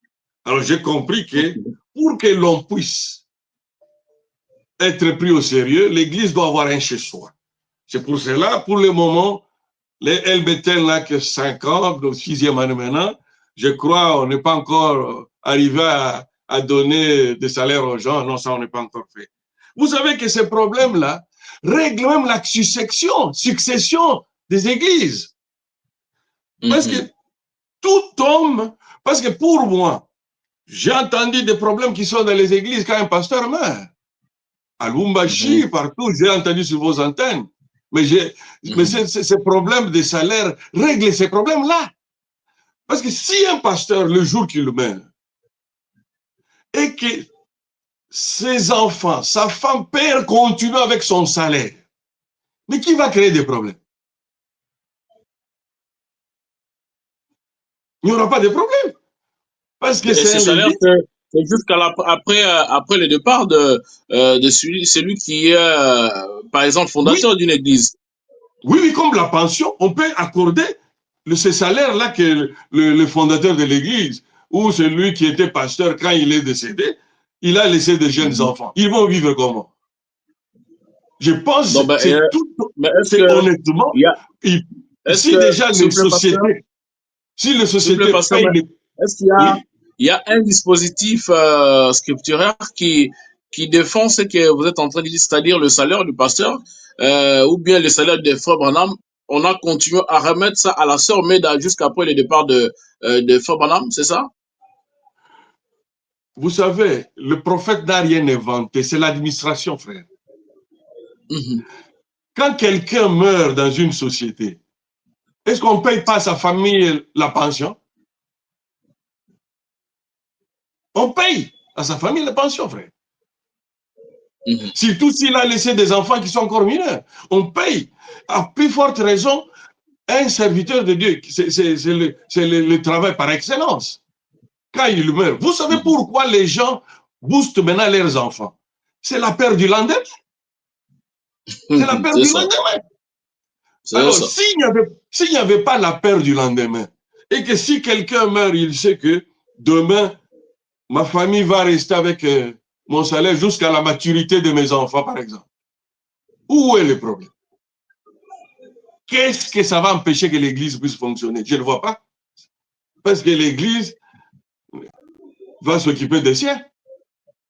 Alors j'ai compris que pour que l'on puisse être pris au sérieux, l'église doit avoir un chez soi. C'est pour cela, pour le moment, les LBTN là, que 5 ans, donc 6e année maintenant, je crois on n'est pas encore arrivé à donner des salaires aux gens. Non, ça, on n'est pas encore fait. Vous savez que ces problèmes-là règlent même la succession des églises. Parce que tout tombe, parce que pour moi, j'ai entendu des problèmes qui sont dans les églises quand un pasteur meurt. À Lumbashi, partout, j'ai entendu sur vos antennes. Mais ces problèmes de salaire règlent ces problèmes-là. Parce que si un pasteur, le jour qu'il meurt, et que ses enfants, sa femme, père continue avec son salaire, mais qui va créer des problèmes? Il n'y aura pas de problème. Parce que c'est salaire, c'est jusqu'à après le départ de celui qui est, par exemple, fondateur d'une église. Oui, comme la pension, on peut accorder ce salaire-là que le fondateur de l'église. ou celui qui était pasteur, quand il est décédé, il a laissé des jeunes enfants. Ils vont vivre comment? Je pense Donc, que ben, c'est tout, mais est-ce c'est que, honnêtement, il y a, est-ce si que, déjà s'il les vous plaît, pasteur, sociétés, si les s'il vous plaît, sociétés pasteur, mais payent les... est-ce qu'il y a, Oui, il y a un dispositif scripturaire qui défend ce que vous êtes en train de dire, c'est-à-dire le salaire du pasteur, ou bien le salaire des frères Branham, on a continué à remettre ça à la sœur Meda jusqu'après le départ de frère Branham, c'est ça? vous savez, le prophète n'a rien inventé, c'est l'administration, frère. Mhm. Quand quelqu'un meurt dans une société, est-ce qu'on ne paye pas à sa famille la pension? On paye à sa famille la pension, frère. Mhm. Surtout s'il a laissé des enfants qui sont encore mineurs. On paye. À plus forte raison, un serviteur de Dieu, c'est le travail par excellence. Quand il meurt, vous savez Mhm. pourquoi les gens boostent maintenant leurs enfants? C'est la peur du lendemain. C'est la peur C'est du ça, lendemain. c'est Alors, ça. s'il n'y avait pas la peur du lendemain, et que si quelqu'un meurt, il sait que demain, ma famille va rester avec mon salaire jusqu'à la maturité de mes enfants, par exemple. Où est le problème? Qu'est-ce que ça va empêcher que l'Église puisse fonctionner? Je ne vois pas. Parce que l'Église va s'occuper des siens.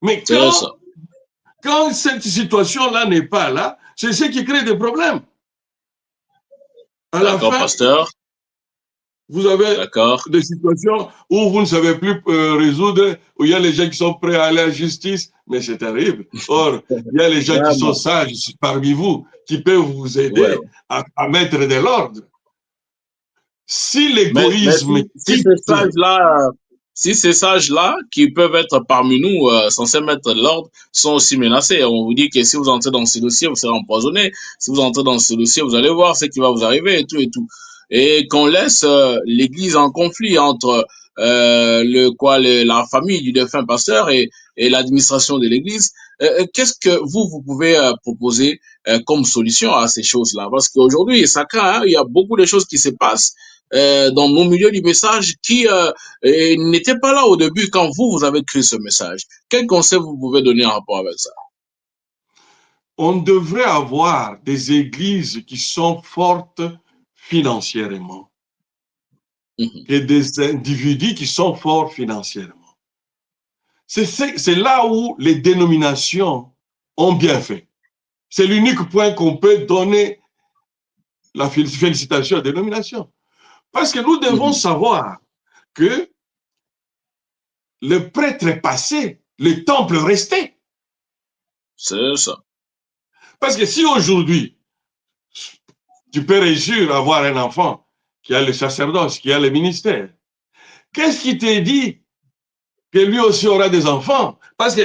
Mais C'est ça. quand cette situation-là n'est pas là, c'est ce qui crée des problèmes. À la D'accord, fin, pasteur. vous avez D'accord. des situations où vous ne savez plus résoudre, où il y a les gens qui sont prêts à aller à la justice, mais c'est terrible. Or, il y a les gens qui sont Vraiment. sages parmi vous, qui peuvent vous Ouais. aider à mettre de l'ordre. Si Mais l'égoïsme si ces quitte, sages-là, si ces sages-là, qui peuvent être parmi nous, censés mettre de l'ordre, sont aussi menacés, on vous dit que si vous entrez dans ce dossier, vous serez empoisonné. Si vous entrez dans ce dossier, vous allez voir ce qui va vous arriver et tout et tout. Et qu'on laisse l'Église en conflit entre la famille du défunt pasteur et l'administration de l'Église. Qu'est-ce que vous pouvez proposer comme solution à ces choses-là? Parce qu'aujourd'hui, ça craint, hein, il y a beaucoup de choses qui se passent dans nos milieux du message qui n'étaient pas là au début quand vous avez créé ce message. Quel conseil vous pouvez donner en rapport avec ça? on devrait avoir des églises qui sont fortes financièrement Mhm. et des individus qui sont forts financièrement. C'est là où les dénominations ont bien fait. C'est l'unique point qu'on peut donner la félicitation aux dénominations. Parce que nous devons Mhm. savoir que le prêtre est passé, le temple restait. C'est ça. Parce que si aujourd'hui, tu peux réussir à avoir un enfant qui a le sacerdoce, qui a le ministère, qu'est-ce qui te dit que lui aussi aura des enfants? Parce que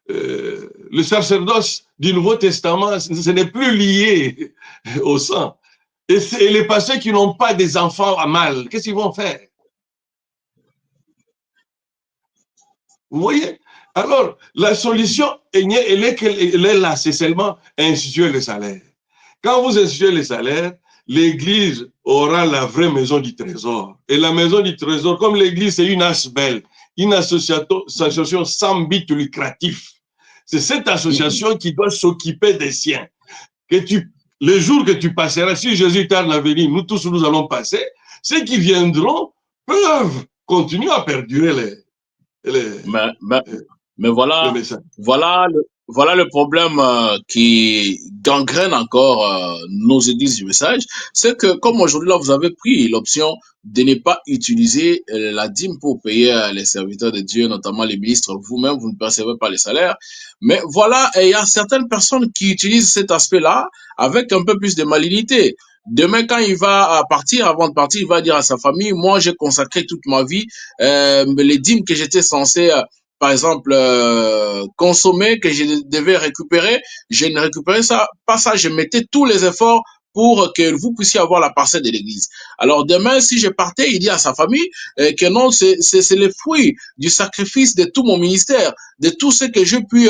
le sacerdoce du Nouveau Testament, ce n'est plus lié au sang. Et les pasteurs qui n'ont pas des enfants à mal, qu'est-ce qu'ils vont faire? Vous voyez? Alors, la solution, elle est là, c'est seulement instituer le salaire. Quand vous instituez le salaire, l'Église aura la vraie maison du trésor. Et la maison du trésor, comme l'Église, c'est une asbelle, une association sans but lucratif. C'est cette Mhm. association qui doit s'occuper des siens. Que le jour que tu passeras, si Jésus tarde à venir, nous tous nous allons passer, ceux qui viendront peuvent continuer à perdurer les, Mais, mais, les, mais le message. voilà le problème qui gangrène encore nos églises du message. C'est que comme aujourd'hui, là, vous avez pris l'option de ne pas utiliser la dîme pour payer les serviteurs de Dieu, notamment les ministres, vous-même, vous ne percevez pas les salaires. Mais voilà, il y a certaines personnes qui utilisent cet aspect-là avec un peu plus de malignité. Demain, quand il va partir, avant de partir, il va dire à sa famille, moi, j'ai consacré toute ma vie, les dîmes que j'étais censé par exemple, consommer, que je devais récupérer, je ne récupérais ça, pas ça, je mettais tous les efforts pour que vous puissiez avoir la parcelle de l'église. Alors demain, si je partais, il dit à sa famille que non, c'est le fruit du sacrifice de tout mon ministère, de tout ce que j'ai pu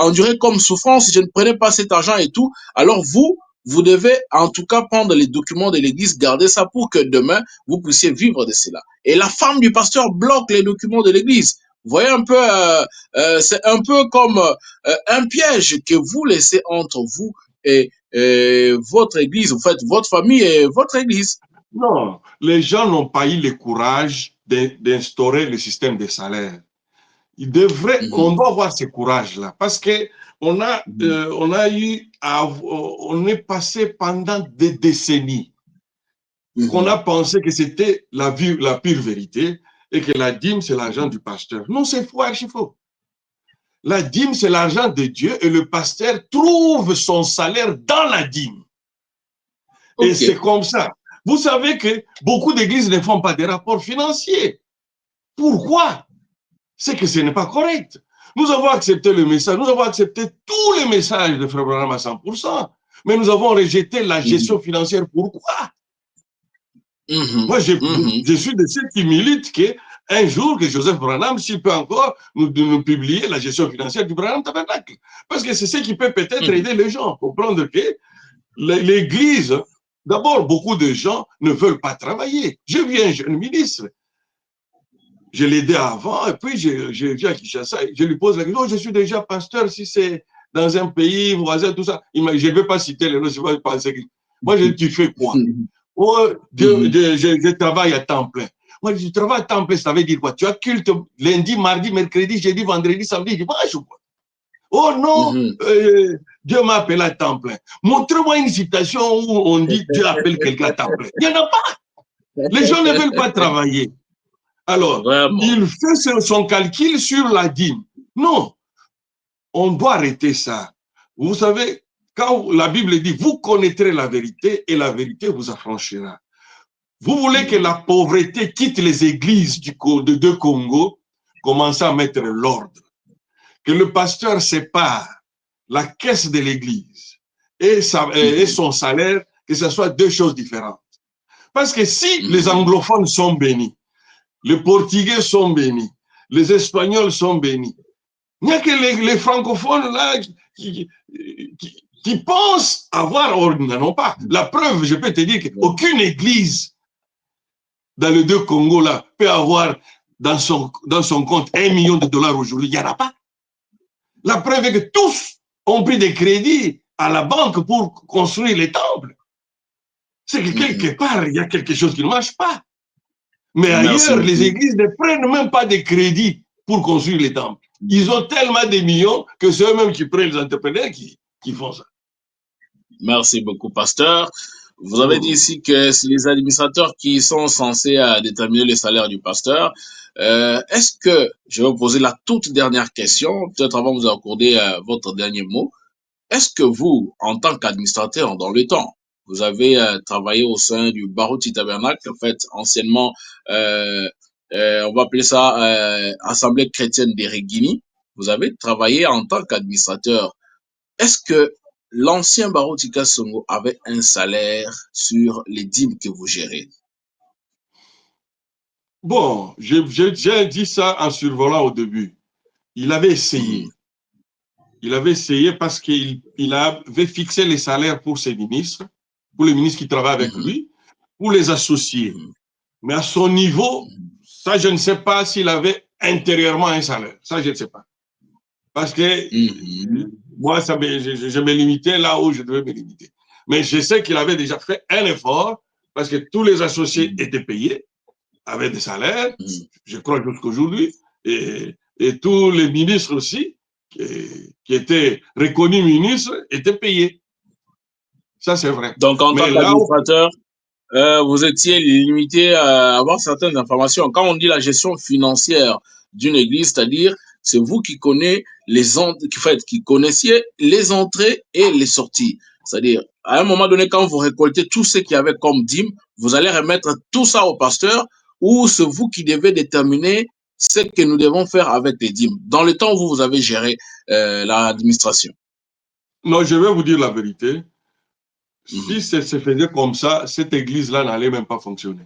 endurer comme souffrance, je ne prenais pas cet argent et tout. Alors vous, vous devez en tout cas prendre les documents de l'église, garder ça pour que demain, vous puissiez vivre de cela. Et la femme du pasteur bloque les documents de l'église. Vous voyez un peu, c'est un peu comme un piège que vous laissez entre vous et votre église, en fait, votre famille et votre église. Non, les gens n'ont pas eu le courage d'instaurer le système des salaires. On doit avoir ce courage-là parce que on est passé pendant des décennies qu'on a pensé que c'était la pure vérité et que la dîme, c'est l'argent du pasteur. Non, c'est faux, archi faux. La dîme, c'est l'argent de Dieu et le pasteur trouve son salaire dans la dîme. Et c'est comme ça. Vous savez que beaucoup d'églises ne font pas de rapports financiers. Pourquoi? C'est que ce n'est pas correct. Nous avons accepté le message, nous avons accepté tous les messages de Frère Branham à 100%, mais nous avons rejeté la gestion financière. Pourquoi? Moi, je suis de ceux qui militent qu'un jour, que Joseph Branham, s'il peut encore nous publier la gestion financière du Branham Tabernacle. Parce que c'est ce qui peut peut-être aider les gens à comprendre que l'Église, d'abord, beaucoup de gens ne veulent pas travailler. Je viens un jeune ministre. Je l'ai aidé avant, et puis je viens à Kinshasa, je lui pose la question, je suis déjà pasteur, si c'est dans un pays voisin, tout ça. Je ne vais pas citer les noms, je vais penser que... Moi, je dis, tu fais quoi? Oh, je travaille à temps plein. Moi, je travaille à temps plein, ça veut dire quoi? Tu as culte lundi, mardi, mercredi, jeudi, vendredi, samedi, dimanche ou quoi? Oh non, Dieu m'a appelé à temps plein. Montre-moi une citation où on dit Dieu appelle quelqu'un à temps plein. Il n'y en a pas. Les gens ne veulent pas travailler. Alors, il fait son calcul sur la dîme. Non, on doit arrêter ça. Vous savez, quand la Bible dit, vous connaîtrez la vérité et la vérité vous affranchira. Vous voulez que la pauvreté quitte les églises de deux Congo, commencez à mettre l'ordre. Que le pasteur sépare la caisse de l'église et son salaire, que ce soit deux choses différentes. Parce que si les anglophones sont bénis, les Portugais sont bénis, les Espagnols sont bénis. Il n'y a que les francophones là qui pensent avoir, or ils n'en ont pas. La preuve, je peux te dire qu'aucune église dans les deux Congos là peut avoir dans son compte $1 million aujourd'hui. Il n'y en a pas. La preuve est que tous ont pris des crédits à la banque pour construire les temples. C'est que quelque part, il y a quelque chose qui ne marche pas. Mais ailleurs, les églises ne prennent même pas de crédit pour construire les temples. Ils ont tellement de millions que c'est eux-mêmes qui prennent les entrepreneurs qui font ça. Merci beaucoup, pasteur. Vous avez dit ici que c'est les administrateurs qui sont censés déterminer le salaire du pasteur. Est-ce que, je vais vous poser la toute dernière question, peut-être avant de vous accorder votre dernier mot. Est-ce que vous, en tant qu'administrateur dans le temps, vous avez travaillé au sein du Baruti Tabernacle, en fait, anciennement, on va appeler ça Assemblée chrétienne d'Eregini. Vous avez travaillé en tant qu'administrateur. Est-ce que l'ancien Baruti Kasongo avait un salaire sur les dîmes que vous gérez? Bon, j'ai dit ça en survolant au début. Il avait essayé. Il avait essayé parce qu'il avait fixé les salaires pour ses ministres, pour les ministres qui travaillent avec lui, pour les associés. Mais à son niveau, ça, je ne sais pas s'il avait intérieurement un salaire. Ça, je ne sais pas. Parce que moi, je me limitais là où je devais me limiter. Mais je sais qu'il avait déjà fait un effort parce que tous les associés étaient payés, avaient des salaires, je crois jusqu'aujourd'hui, et tous les ministres aussi, qui étaient reconnus ministres, étaient payés. Ça, c'est vrai. Donc, en tant qu'administrateur, vous étiez limité à avoir certaines informations. Quand on dit la gestion financière d'une église, c'est-à-dire c'est vous qui connaissiez les entrées et les sorties. C'est-à-dire, à un moment donné, quand vous récoltez tout ce qu'il y avait comme dîme, vous allez remettre tout ça au pasteur ou c'est vous qui devez déterminer ce que nous devons faire avec les dîmes. Dans le temps où vous avez géré l'administration. Non, je vais vous dire la vérité. Si ça se faisait comme ça, cette église-là n'allait même pas fonctionner.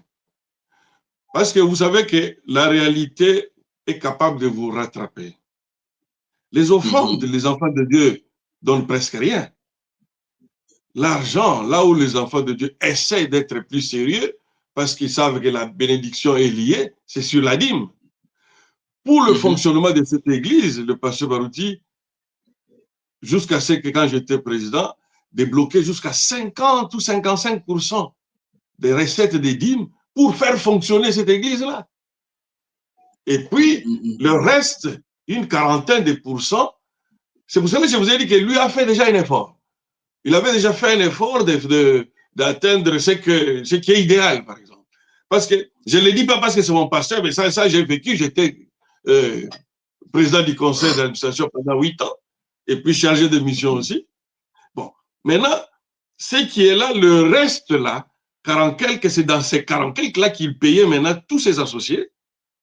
Parce que vous savez que la réalité est capable de vous rattraper. Les offrandes, les enfants de Dieu donnent presque rien. l'argent, là où les enfants de Dieu essaient d'être plus sérieux, parce qu'ils savent que la bénédiction est liée, c'est sur la dîme. Pour le fonctionnement de cette église, le pasteur Barouti, jusqu'à ce que quand j'étais président, débloquer jusqu'à 50 ou 55% des recettes des dîmes pour faire fonctionner cette église-là. Et puis, le reste, une quarantaine de pourcents, c'est pour ça que je vous ai dit que lui a fait déjà un effort. Il avait déjà fait un effort d'atteindre ce qui est idéal, par exemple. Parce que, je ne le dis pas parce que c'est mon pasteur, mais ça j'ai vécu, j'étais président du conseil d'administration pendant 8 ans, et puis chargé de mission aussi. Bon, maintenant, ce qui est là, le reste là, 40 quelques, c'est dans ces 40 quelques là qu'il payait maintenant tous ses associés,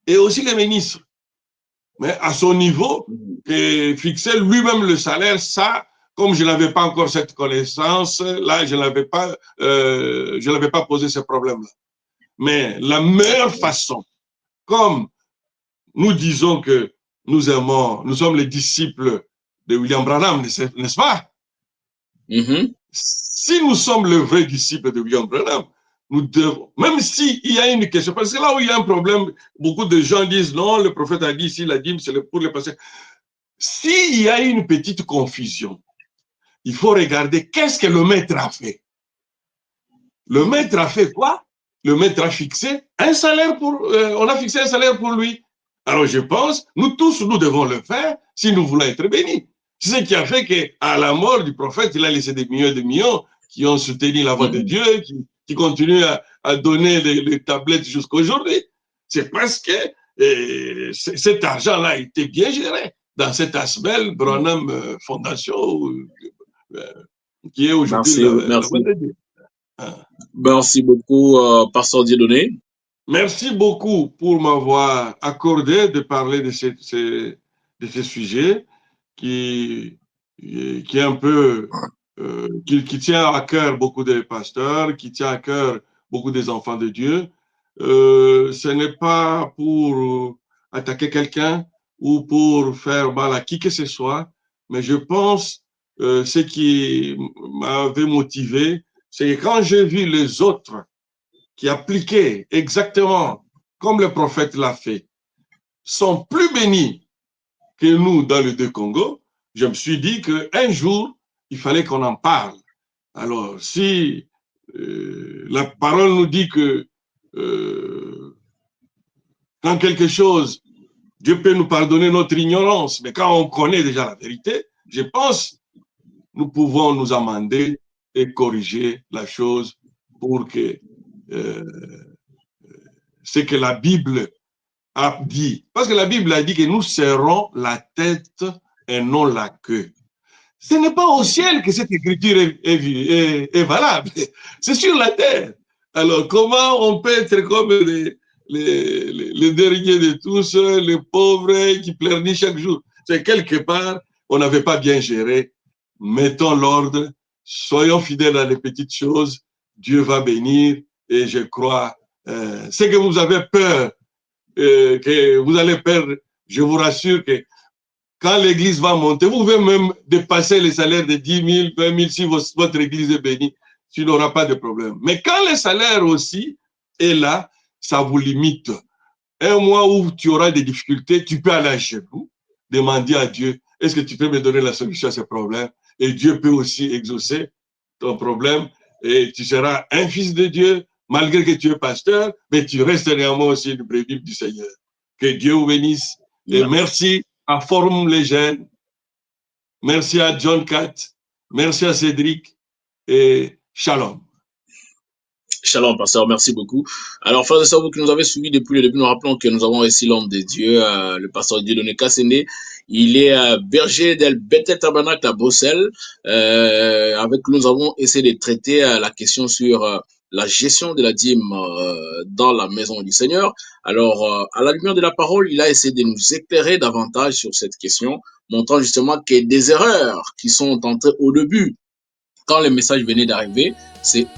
et aussi les ministres. Mais à son niveau, et fixer lui-même le salaire, ça, comme je n'avais pas encore cette connaissance, là, je n'avais pas posé ce problème-là. Mais la meilleure façon, comme nous disons que nous aimons, nous sommes les disciples de William Branham, n'est-ce pas? Si nous sommes le vrai disciple de William Branham, nous devons, même s'il y a une question, parce que là où il y a un problème, beaucoup de gens disent non, le prophète a dit, si la dîme, c'est pour les patients. S'il y a une petite confusion, il faut regarder qu'est-ce que le maître a fait. Le maître a fait quoi? Le maître a fixé un salaire on a fixé un salaire pour lui. Alors je pense, nous tous, nous devons le faire si nous voulons être bénis. C'est ce qui a fait qu'à la mort du prophète, il a laissé des millions et des millions qui ont soutenu la voix de Dieu, qui continuent à donner les tablettes jusqu'à aujourd'hui. C'est parce que cet argent-là a été bien géré dans cette Asbel Branham Fondation qui est aujourd'hui la voix de Dieu. Merci beaucoup, Pasteur Dieudonné. Merci beaucoup pour m'avoir accordé de parler de ces sujets qui est un peu, qui tient à cœur beaucoup de pasteurs, qui tient à cœur beaucoup des enfants de Dieu. Ce n'est pas pour attaquer quelqu'un ou pour faire mal à qui que ce soit, mais je pense ce qui m'avait motivé, c'est quand j'ai vu les autres qui appliquaient exactement comme le prophète l'a fait, sont plus bénis que nous dans le Deux-Congo, je me suis dit qu'un jour, il fallait qu'on en parle. Alors, si la parole nous dit que quand quelque chose, Dieu peut nous pardonner notre ignorance, mais quand on connaît déjà la vérité, je pense nous pouvons nous amender et corriger la chose pour que ce que la Bible a dit. Parce que la Bible a dit que nous serons la tête et non la queue. Ce n'est pas au ciel que cette écriture est valable. C'est sur la terre. Alors, comment on peut être comme les derniers de tous, les pauvres qui pleurnichent chaque jour? C'est quelque part, on n'avait pas bien géré. Mettons l'ordre, soyons fidèles à les petites choses, Dieu va bénir, et je crois, c'est que vous avez peur, que vous allez perdre, je vous rassure que quand l'église va monter, vous pouvez même dépasser les salaires de 10 000, 20 000 si votre église est bénie, tu n'auras pas de problème. Mais quand le salaire aussi est là, ça vous limite. Un mois où tu auras des difficultés, tu peux aller à genoux, demander à Dieu, est-ce que tu peux me donner la solution à ce problème? Et Dieu peut aussi exaucer ton problème et tu seras un fils de Dieu, malgré que tu es pasteur, mais tu restes néanmoins aussi une brebis du Seigneur. Que Dieu vous bénisse et merci à Forum les Jeunes, merci à John Cat, merci à Cédric et shalom. Shalom, pasteur, merci beaucoup. Alors, frères et sœurs, vous qui nous avez suivis depuis le début, nous rappelons que nous avons ici l'homme de Dieu, le pasteur Dieudonné Kassende. Il est berger d'El Bethel Tabernacle à Bruxelles. Avec nous avons essayé de traiter la question sur la gestion de la dîme dans la maison du Seigneur. Alors, à la lumière de la parole, il a essayé de nous éclairer davantage sur cette question, montrant justement qu'il y a des erreurs qui sont entrées au début quand les messages venaient d'arriver. C'est